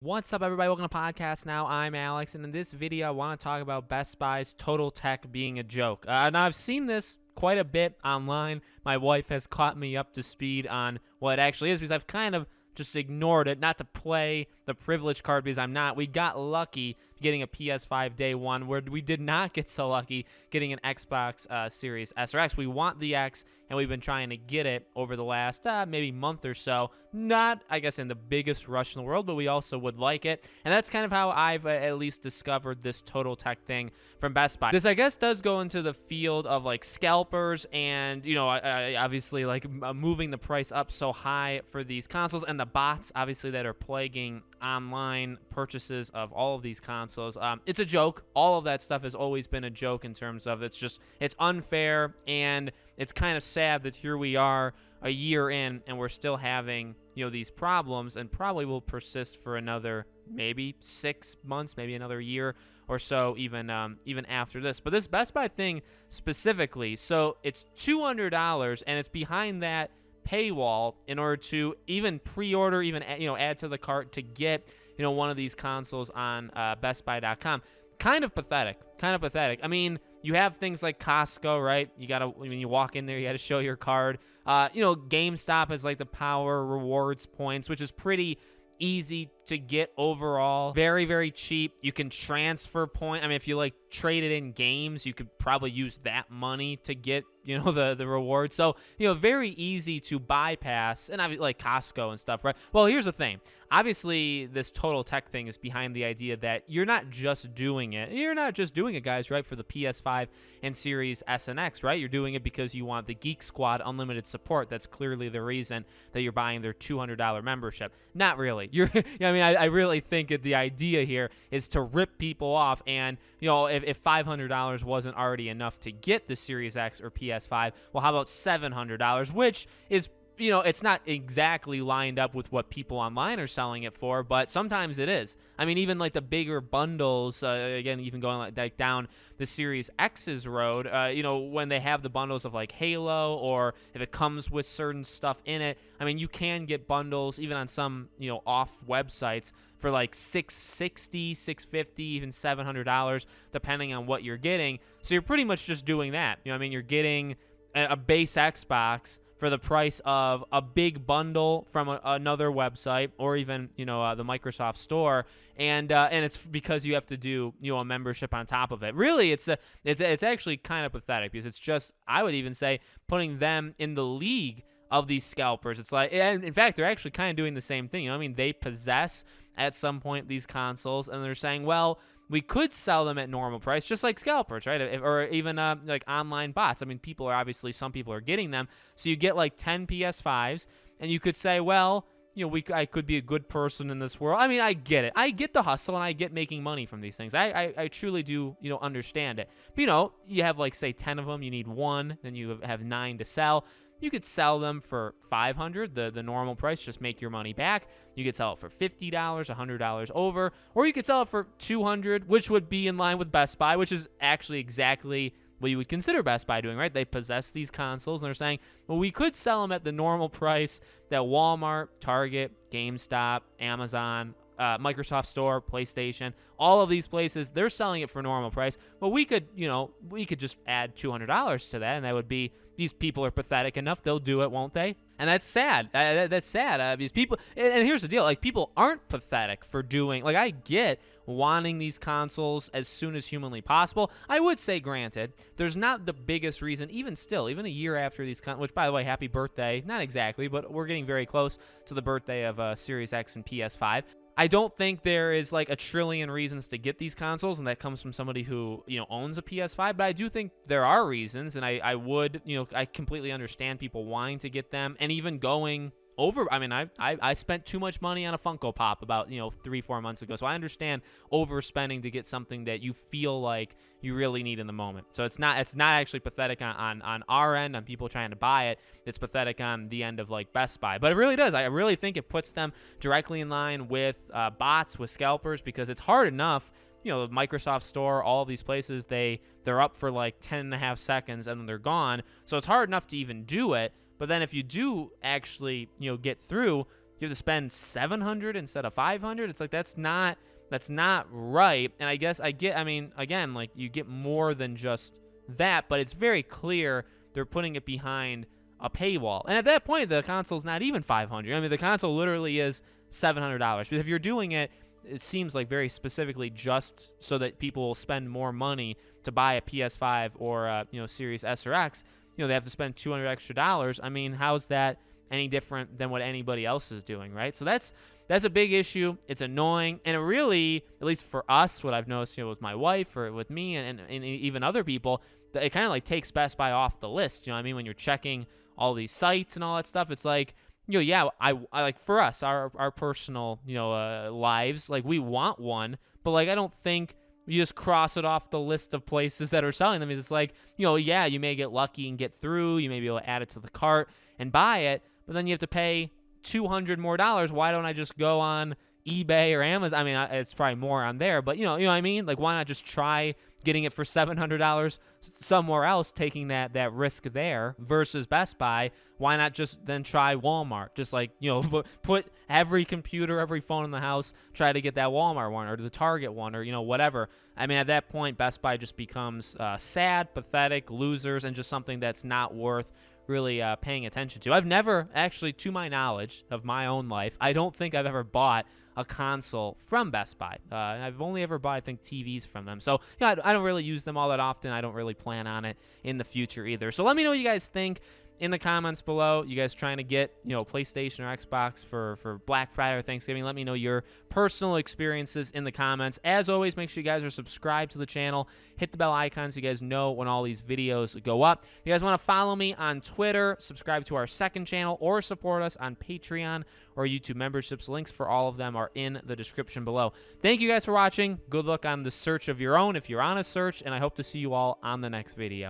What's up, everybody? Welcome to Podcast Now. I'm Alex, and in this video, I want to talk about Best Buy's Total Tech being a joke. Now, I've seen this quite a bit online. My wife has caught me up to speed on what it actually is because I've kind of just ignored it, not to play the privilege card because I'm not. We got lucky getting a PS5 day one, where we did not get so lucky getting an Xbox Series S or X. We want the X, and we've been trying to get it over the last maybe month or so. Not, I guess, in the biggest rush in the world, but we also would like it. And that's kind of how I've at least discovered this Total Tech thing from Best Buy. This, I guess, does go into the field of like scalpers and, you know, obviously like moving the price up so high for these consoles and the bots, obviously, that are plaguing online purchases of all of these consoles. It's a joke. All of that stuff has always been a joke in terms of it's unfair, and it's kind of sad that here we are a year in and we're still having, you know, these problems, and probably will persist for another maybe 6 months, maybe another year or so, even after this. But this Best Buy thing specifically, so it's $200 and it's behind that paywall in order to even pre-order, even, you know, add to the cart to get, you know, one of these consoles on bestbuy.com. Kind of pathetic. I mean, you have things like Costco, right? You gotta, when you walk in there, you gotta show your card. You know, GameStop has like the Power Rewards points, which is pretty easy to get overall. Very, very cheap. You can transfer point. I mean, if you like trade it in games, you could probably use that money to get, you know, the reward. So, you know, very easy to bypass, and like Costco and stuff, right? Well, here's the thing. Obviously, this Total Tech thing is behind the idea that you're not just doing it. You're not just doing it, guys, right, for the PS5 and Series S and X, right? You're doing it because you want the Geek Squad unlimited support. That's clearly the reason that you're buying their $200 membership. Not really. I really think that the idea here is to rip people off, and, you know, if $500 wasn't already enough to get the Series X or PS5, well, how about $700, which is, you know, it's not exactly lined up with what people online are selling it for, but sometimes it is. I mean, even like the bigger bundles, again, even going like down the Series X's road, you know, when they have the bundles of like Halo, or if it comes with certain stuff in it, I mean, you can get bundles even on some, you know, off websites for like $660, $650, even $700, depending on what you're getting. So you're pretty much just doing that. You know what I mean? You're getting a base Xbox for the price of a big bundle from another website, or even, you know, the Microsoft Store, and it's because you have to do, you know, a membership on top of it. Really, it's actually kind of pathetic, because it's just, I would even say, putting them in the league of these scalpers. It's like, and in fact, they're actually kind of doing the same thing. You know what I mean? They possess at some point these consoles, and they're saying, well, we could sell them at normal price, just like scalpers, right? Or even like online bots. I mean, some people are getting them. So you get like 10 PS5s, and you could say, well, you know, I could be a good person in this world. I mean, I get it. I get the hustle, and I get making money from these things. I truly do, you know, understand it. But, you know, you have like, say, 10 of them. You need one, then you have 9 to sell. You could sell them for $500, the normal price, just make your money back. You could sell it for $50, $100 over, or you could sell it for $200, which would be in line with Best Buy, which is actually exactly what you would consider Best Buy doing, right? They possess these consoles, and they're saying, well, we could sell them at the normal price that Walmart, Target, GameStop, Amazon, Microsoft Store, PlayStation, all of these places, they're selling it for normal price. Well, we could just add $200 to that, and that would be, these people are pathetic enough, they'll do it, won't they? And that's sad. That's sad. Because people, and here's the deal, like, people aren't pathetic for doing, like, I get wanting these consoles as soon as humanly possible. I would say, granted, there's not the biggest reason, even a year after these, which, by the way, happy birthday, not exactly, but we're getting very close to the birthday of Series X and PS5. I don't think there is like a trillion reasons to get these consoles, and that comes from somebody who, you know, owns a PS5, but I do think there are reasons, and I would, you know, I completely understand people wanting to get them, and even going over. I mean, I spent too much money on a Funko Pop about, you know, 3-4 months ago, so I understand overspending to get something that you feel like you really need in the moment. So it's not actually pathetic on our end, on people trying to buy it. It's pathetic on the end of like Best Buy, but it really does. I really think it puts them directly in line with bots, with scalpers, because it's hard enough. You know, the Microsoft Store, all these places, they're up for like 10.5 seconds and then they're gone. So it's hard enough to even do it. But then if you do actually, you know, get through, you have to spend 700 instead of 500. It's like that's not right. And I guess I mean, again, like you get more than just that, but it's very clear they're putting it behind a paywall. And at that point, the console's not even 500. I mean, the console literally is $700. But if you're doing it, it seems like very specifically just so that people will spend more money to buy a PS5 or Series S or X. They have to spend $200 extra. I mean, how's that any different than what anybody else is doing, right? So that's a big issue. It's annoying, and it really, at least for us, what I've noticed, with my wife or with me and even other people, it kind of like takes Best Buy off the list. You know what I mean? When you're checking all these sites and all that stuff, it's like, yeah, I like for us, our personal, lives, like we want one, but like I don't think you just cross it off the list of places that are selling them. It's like, yeah, you may get lucky and get through. You may be able to add it to the cart and buy it, but then you have to pay $200 more. Why don't I just go on eBay or Amazon? I mean, it's probably more on there, but you know what I mean? Like, why not just try getting it for $700 somewhere else, taking that risk there versus Best Buy? Why not just then try Walmart? Just like, put every computer, every phone in the house, try to get that Walmart one or the Target one or, whatever. I mean, at that point, Best Buy just becomes sad, pathetic, losers, and just something that's not worth really paying attention to. I've never, actually, to my knowledge of my own life, I don't think I've ever bought a console from Best Buy. I've only ever bought, I think, TVs from them. So, I don't really use them all that often. I don't really plan on it in the future either. So let me know what you guys think in the comments below. You guys trying to get, PlayStation or Xbox for Black Friday or Thanksgiving? Let me know your personal experiences in the comments. As always, make sure you guys are subscribed to the channel. Hit the bell icon so you guys know when all these videos go up. If you guys want to follow me on Twitter, subscribe to our second channel, or support us on Patreon or YouTube memberships. Links for all of them are in the description below. Thank you guys for watching. Good luck on the search of your own if you're on a search, and I hope to see you all on the next video.